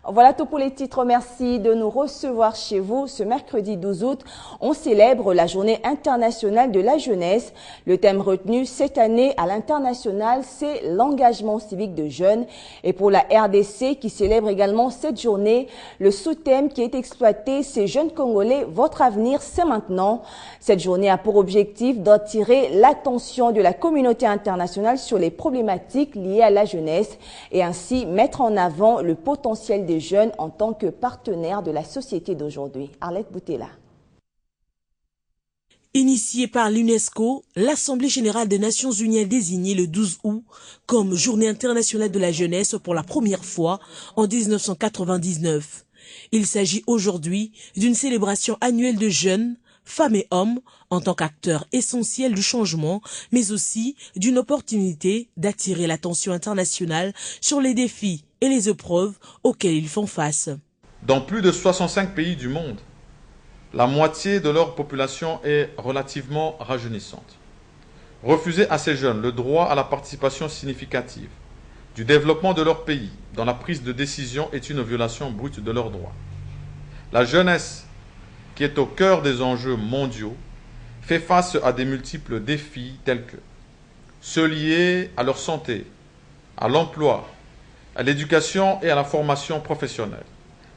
Voilà tout pour les titres. Merci de nous recevoir chez vous. Ce mercredi 12 août, on célèbre la Journée internationale de la jeunesse. Le thème retenu cette année à l'international, c'est l'engagement civique de jeunes. Et pour la RDC qui célèbre également cette journée, le sous-thème qui est exploité, c'est jeunes Congolais, votre avenir, c'est maintenant. Cette journée a pour objectif d'attirer l'attention de la communauté internationale sur les problématiques liées à la jeunesse et ainsi mettre en avant le potentiel des jeunes en tant que partenaires de la société d'aujourd'hui. Arlette Boutella. Initiée par l'UNESCO, l'Assemblée générale des Nations unies a désigné le 12 août comme Journée internationale de la jeunesse pour la première fois en 1999. Il s'agit aujourd'hui d'une célébration annuelle de jeunes, femmes et hommes, en tant qu'acteurs essentiels du changement, mais aussi d'une opportunité d'attirer l'attention internationale sur les défis et les épreuves auxquelles ils font face. Dans plus de 65 pays du monde, la moitié de leur population est relativement rajeunissante. Refuser à ces jeunes le droit à la participation significative du développement de leur pays dans la prise de décision est une violation brute de leurs droits. La jeunesse, qui est au cœur des enjeux mondiaux, fait face à des multiples défis tels que ceux liés à leur santé, à l'emploi, à l'éducation et à la formation professionnelle,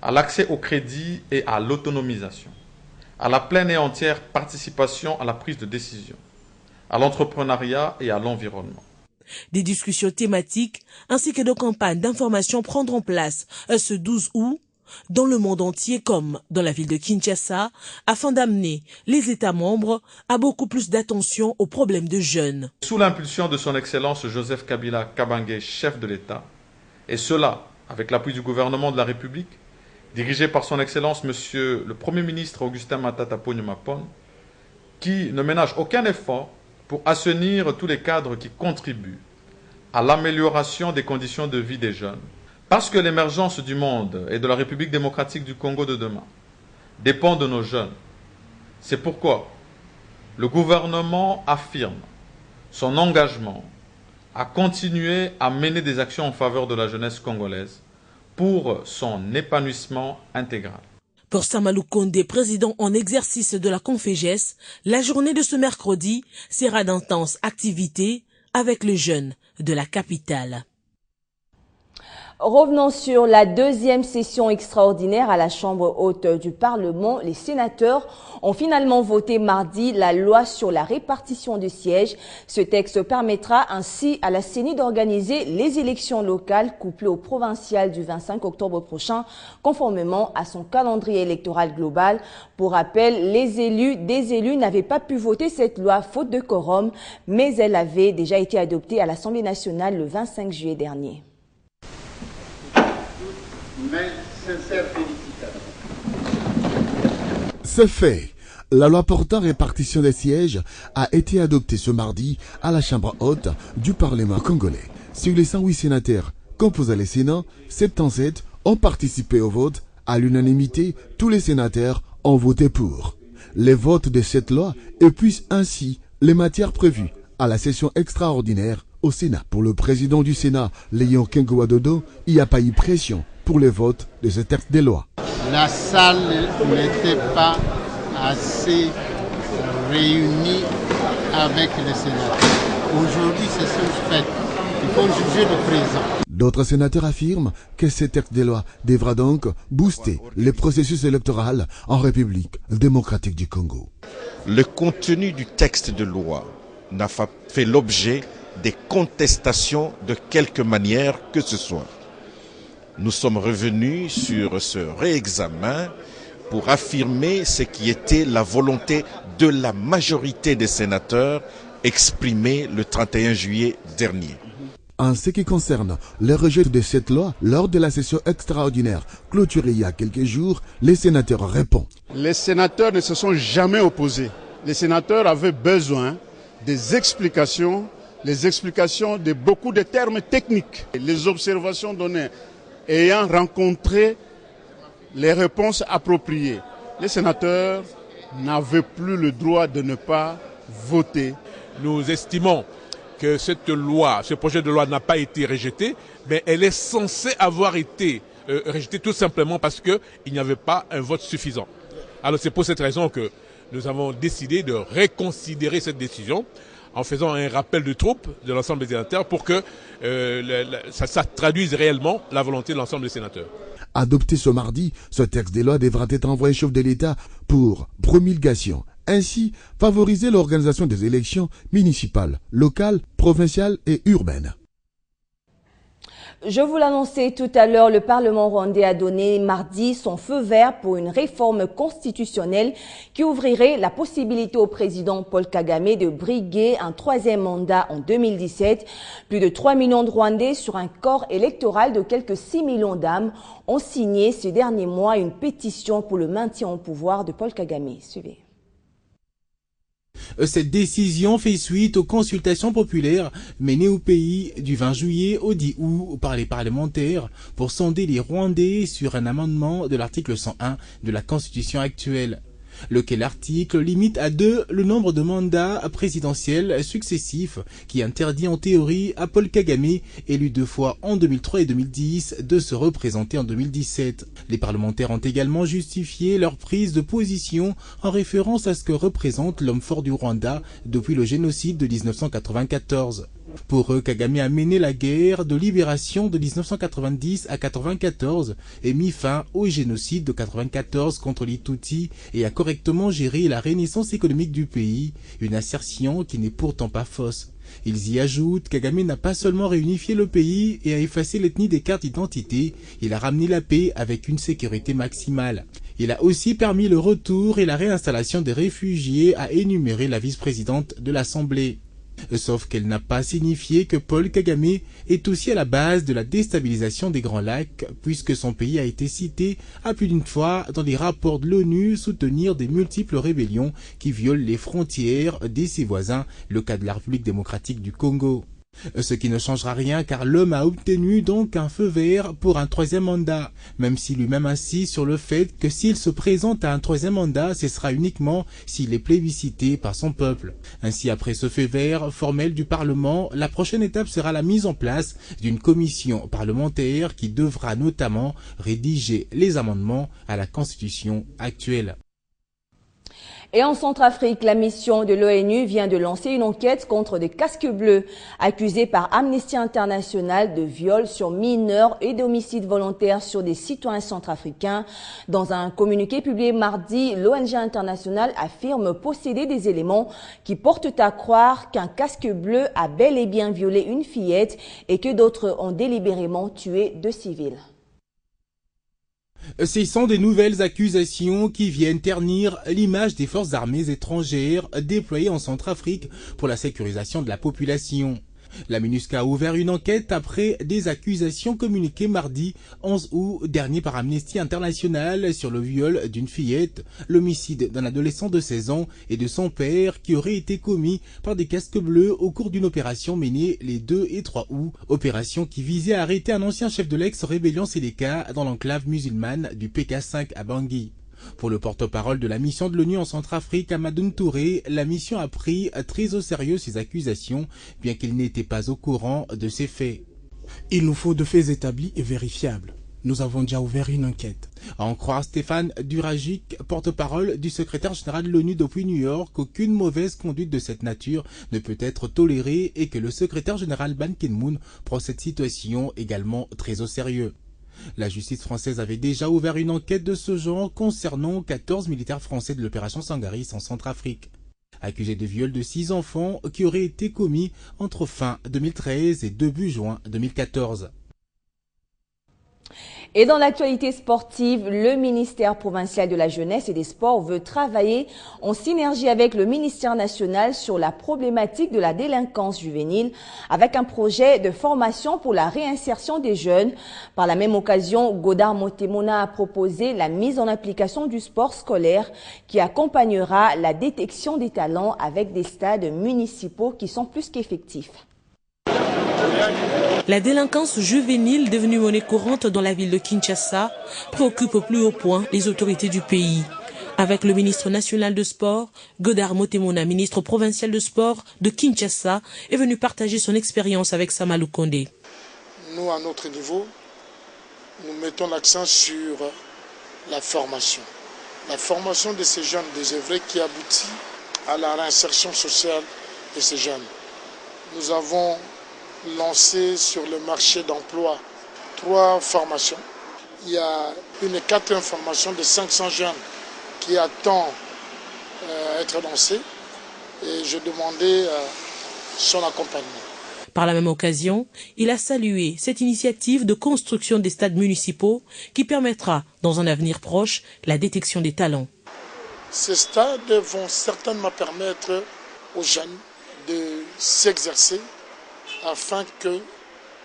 à l'accès au crédit et à l'autonomisation, à la pleine et entière participation à la prise de décision, à l'entrepreneuriat et à l'environnement. Des discussions thématiques ainsi que de campagnes d'information prendront place ce 12 août dans le monde entier comme dans la ville de Kinshasa afin d'amener les États membres à beaucoup plus d'attention aux problèmes de jeunes. Sous l'impulsion de son Excellence Joseph Kabila Kabange, chef de l'État, et cela avec l'appui du gouvernement de la République, dirigé par son Excellence Monsieur le Premier ministre Augustin Matata Ponyo-Mapon, qui ne ménage aucun effort pour assainir tous les cadres qui contribuent à l'amélioration des conditions de vie des jeunes. Parce que l'émergence du monde et de la République démocratique du Congo de demain dépend de nos jeunes. C'est pourquoi le gouvernement affirme son engagement à continuer à mener des actions en faveur de la jeunesse congolaise pour son épanouissement intégral. Pour Samalou Kondé, président en exercice de la Confégès, la journée de ce mercredi sera d'intenses activités avec les jeunes de la capitale. Revenons sur la deuxième session extraordinaire à la Chambre haute du Parlement. Les sénateurs ont finalement voté mardi la loi sur la répartition des sièges. Ce texte permettra ainsi à la CENI d'organiser les élections locales couplées aux provinciales du 25 octobre prochain, conformément à son calendrier électoral global. Pour rappel, des élus n'avaient pas pu voter cette loi faute de quorum, mais elle avait déjà été adoptée à l'Assemblée nationale le 25 juillet dernier. C'est fait. La loi portant répartition des sièges a été adoptée ce mardi à la Chambre haute du Parlement congolais. Sur les 108 sénateurs composant les Sénats, 77 ont participé au vote. À l'unanimité, tous les sénateurs ont voté pour. Les votes de cette loi épuisent ainsi les matières prévues à la session extraordinaire au Sénat. Pour le président du Sénat, Léon Kengoadodo, il n'y a pas eu pression pour le vote de ce texte de loi. La salle n'était pas assez réunie avec les sénateurs. Aujourd'hui, c'est chose faite. Il faut juger le présent. D'autres sénateurs affirment que ce texte de loi devra donc booster le processus électoral en République démocratique du Congo. Le contenu du texte de loi n'a fait l'objet des contestations de quelque manière que ce soit. Nous sommes revenus sur ce réexamen pour affirmer ce qui était la volonté de la majorité des sénateurs exprimée le 31 juillet dernier. En ce qui concerne le rejet de cette loi, lors de la session extraordinaire clôturée il y a quelques jours, les sénateurs répondent. Les sénateurs ne se sont jamais opposés. Les sénateurs avaient besoin des explications, les explications de beaucoup de termes techniques. Les observations données ayant rencontré les réponses appropriées, les sénateurs n'avaient plus le droit de ne pas voter. Nous estimons que cette loi, ce projet de loi n'a pas été rejeté, mais elle est censée avoir été rejeté tout simplement parce qu'il n'y avait pas un vote suffisant. Alors c'est pour cette raison que nous avons décidé de reconsidérer cette décision en faisant un rappel de troupes de l'ensemble des sénateurs pour que ça traduise réellement la volonté de l'ensemble des sénateurs. Adopté ce mardi, ce texte des lois devra être envoyé au chef de l'État pour promulgation. Ainsi, favoriser l'organisation des élections municipales, locales, provinciales et urbaines. Je vous l'annonçais tout à l'heure, le Parlement rwandais a donné mardi son feu vert pour une réforme constitutionnelle qui ouvrirait la possibilité au président Paul Kagame de briguer un troisième mandat en 2017. Plus de 3 millions de Rwandais sur un corps électoral de quelques 6 millions d'âmes ont signé ces derniers mois une pétition pour le maintien au pouvoir de Paul Kagame. Suivez. Cette décision fait suite aux consultations populaires menées au pays du 20 juillet au 10 août par les parlementaires pour sonder les Rwandais sur un amendement de l'article 101 de la Constitution actuelle. Lequel article limite à 2 le nombre de mandats présidentiels successifs qui interdit en théorie à Paul Kagame, élu 2 fois en 2003 et 2010, de se représenter en 2017. Les parlementaires ont également justifié leur prise de position en référence à ce que représente l'homme fort du Rwanda depuis le génocide de 1994. Pour eux, Kagame a mené la guerre de libération de 1990 à 1994 et mis fin au génocide de 1994 contre les Tutsis et a correctement géré la renaissance économique du pays, une assertion qui n'est pourtant pas fausse. Ils y ajoutent, Kagame n'a pas seulement réunifié le pays et a effacé l'ethnie des cartes d'identité, il a ramené la paix avec une sécurité maximale. Il a aussi permis le retour et la réinstallation des réfugiés, a énuméré la vice-présidente de l'Assemblée. Sauf qu'elle n'a pas signifié que Paul Kagame est aussi à la base de la déstabilisation des Grands Lacs, puisque son pays a été cité à plus d'une fois dans des rapports de l'ONU soutenir des multiples rébellions qui violent les frontières de ses voisins, le cas de la République démocratique du Congo. Ce qui ne changera rien car l'homme a obtenu donc un feu vert pour un troisième mandat, même si lui-même insiste sur le fait que s'il se présente à un troisième mandat, ce sera uniquement s'il est plébiscité par son peuple. Ainsi, après ce feu vert formel du Parlement, la prochaine étape sera la mise en place d'une commission parlementaire qui devra notamment rédiger les amendements à la Constitution actuelle. Et en Centrafrique, la mission de l'ONU vient de lancer une enquête contre des casques bleus accusés par Amnesty International de viol sur mineurs et d'homicide volontaire sur des citoyens centrafricains. Dans un communiqué publié mardi, l'ONG internationale affirme posséder des éléments qui portent à croire qu'un casque bleu a bel et bien violé une fillette et que d'autres ont délibérément tué 2 civils. Ce sont des nouvelles accusations qui viennent ternir l'image des forces armées étrangères déployées en Centrafrique pour la sécurisation de la population. La MINUSCA a ouvert une enquête après des accusations communiquées mardi 11 août dernier par Amnesty International sur le viol d'une fillette, l'homicide d'un adolescent de 16 ans et de son père qui aurait été commis par des casques bleus au cours d'une opération menée les 2 et 3 août, opération qui visait à arrêter un ancien chef de l'ex-rébellion Séléka dans l'enclave musulmane du PK5 à Bangui. Pour le porte-parole de la mission de l'ONU en Centrafrique, Amadou Touré, la mission a pris très au sérieux ces accusations, bien qu'il n'était pas au courant de ces faits. Il nous faut de faits établis et vérifiables. Nous avons déjà ouvert une enquête. À en croire Stéphane Duragic, porte-parole du secrétaire général de l'ONU depuis New York, aucune mauvaise conduite de cette nature ne peut être tolérée et que le secrétaire général Ban Ki-moon prend cette situation également très au sérieux. La justice française avait déjà ouvert une enquête de ce genre concernant 14 militaires français de l'opération Sangaris en Centrafrique, accusés de viol de 6 enfants qui auraient été commis entre fin 2013 et début juin 2014. Et dans l'actualité sportive, le ministère provincial de la Jeunesse et des Sports veut travailler en synergie avec le ministère national sur la problématique de la délinquance juvénile avec un projet de formation pour la réinsertion des jeunes. Par la même occasion, Godard Motemona a proposé la mise en application du sport scolaire qui accompagnera la détection des talents avec des stades municipaux qui sont plus qu'effectifs. La délinquance juvénile, devenue monnaie courante dans la ville de Kinshasa, préoccupe au plus haut point les autorités du pays. Avec le ministre national de sport, Godard Motemona, ministre provincial de sport de Kinshasa, est venu partager son expérience avec Samalou Kondé. Nous, à notre niveau, nous mettons l'accent sur la formation. La formation de ces jeunes désœuvrés qui aboutit à la réinsertion sociale de ces jeunes. Nous avons lancé sur le marché d'emploi 3 formations. Il y a une 4e formation de 500 jeunes qui attend à être lancée et je demandais son accompagnement. Par la même occasion, il a salué cette initiative de construction des stades municipaux qui permettra, dans un avenir proche, la détection des talents. Ces stades vont certainement permettre aux jeunes de s'exercer afin que,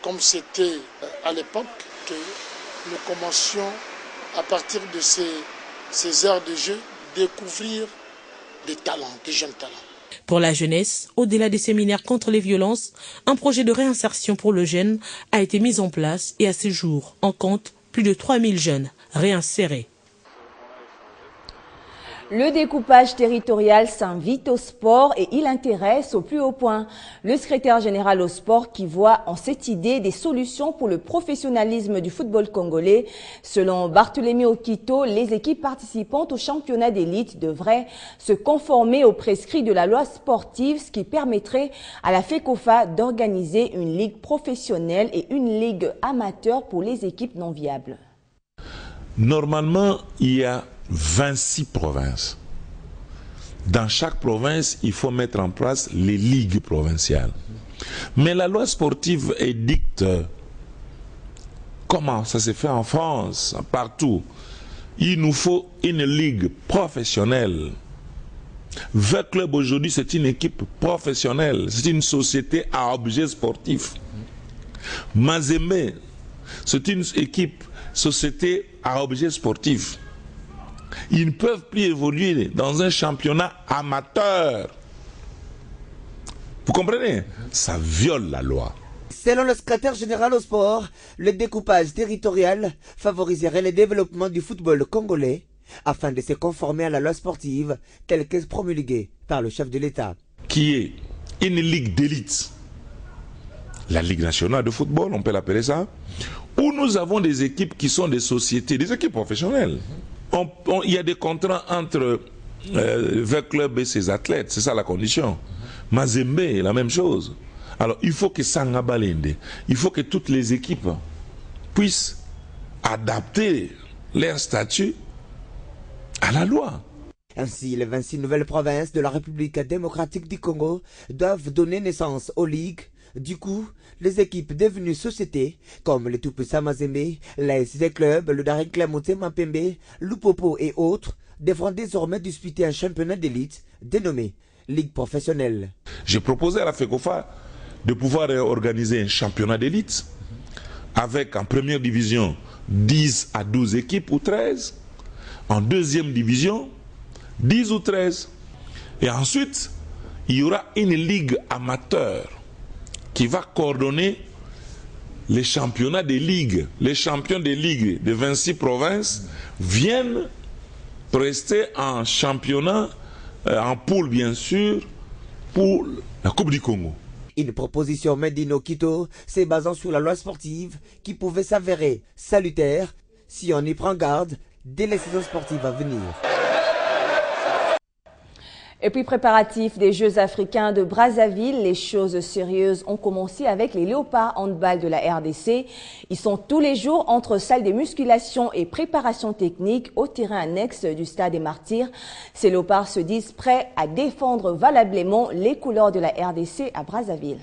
comme c'était à l'époque, que nous commencions à partir de ces heures de jeu découvrir des talents, des jeunes talents. Pour la jeunesse, au-delà des séminaires contre les violences, un projet de réinsertion pour le jeune a été mis en place et à ce jour, on compte plus de 3000 jeunes réinsérés. Le découpage territorial s'invite au sport et il intéresse au plus haut point. Le secrétaire général au sport qui voit en cette idée des solutions pour le professionnalisme du football congolais. Selon Barthélemy Okito, les équipes participantes au championnat d'élite devraient se conformer aux prescrits de la loi sportive, ce qui permettrait à la FECOFA d'organiser une ligue professionnelle et une ligue amateur pour les équipes non viables. Normalement, il y a 26 provinces. Dans chaque province, il faut mettre en place les ligues provinciales. Mais la loi sportive édicte comment ça se fait en France, partout. Il nous faut une ligue professionnelle. V-Club aujourd'hui, c'est une équipe professionnelle. C'est une société à objet sportif. Mazembe, c'est une équipe, société à objet sportif. Ils ne peuvent plus évoluer dans un championnat amateur. Vous comprenez? Ça viole la loi. Selon le secrétaire général au sport, le découpage territorial favoriserait le développement du football congolais afin de se conformer à la loi sportive telle que promulguée par le chef de l'État. Qui est une ligue d'élite, la Ligue nationale de football, on peut l'appeler ça, où nous avons des équipes qui sont des sociétés, des équipes professionnelles. Il y a des contrats entre V-Club et ses athlètes, c'est ça la condition. Mazembe est la même chose. Alors il faut que Sangabalende, il faut que toutes les équipes puissent adapter leur statut à la loi. Ainsi, les 26 nouvelles provinces de la République démocratique du Congo doivent donner naissance aux ligues. Du coup, les équipes devenues sociétés, comme le tout-puissant Mazembe, l'ASC Club, le Daring Club Mapembe, Lupopo et autres, devront désormais disputer un championnat d'élite dénommé Ligue professionnelle. J'ai proposé à la FECOFA de pouvoir organiser un championnat d'élite avec en première division 10 à 12 équipes ou 13, en deuxième division 10 ou 13. Et ensuite, il y aura une ligue amateur qui va coordonner les championnats des ligues. Les champions des ligues de 26 provinces viennent rester en championnat, en poule bien sûr, pour la Coupe du Congo. Une proposition made in Okito, se basant sur la loi sportive qui pouvait s'avérer salutaire si on y prend garde dès les saisons sportives à venir. Et puis préparatifs des Jeux africains de Brazzaville, les choses sérieuses ont commencé avec les léopards handball de la RDC. Ils sont tous les jours entre salle de musculation et préparation technique au terrain annexe du Stade des Martyrs. Ces léopards se disent prêts à défendre valablement les couleurs de la RDC à Brazzaville.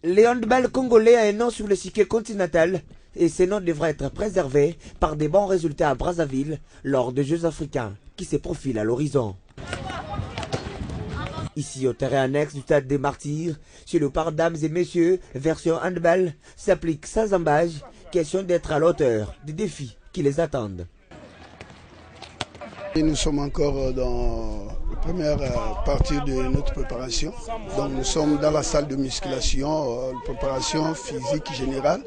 Le handball congolais a un nom sur le cycle continental et ces noms devraient être préservés par des bons résultats à Brazzaville lors des Jeux africains qui se profilent à l'horizon. Ici au terrain annexe du Stade des Martyrs, chez le par dames et messieurs, version handball s'applique sans embâche, question d'être à l'auteur des défis qui les attendent. Et nous sommes encore dans la première partie de notre préparation. Donc nous sommes dans la salle de musculation, préparation physique générale.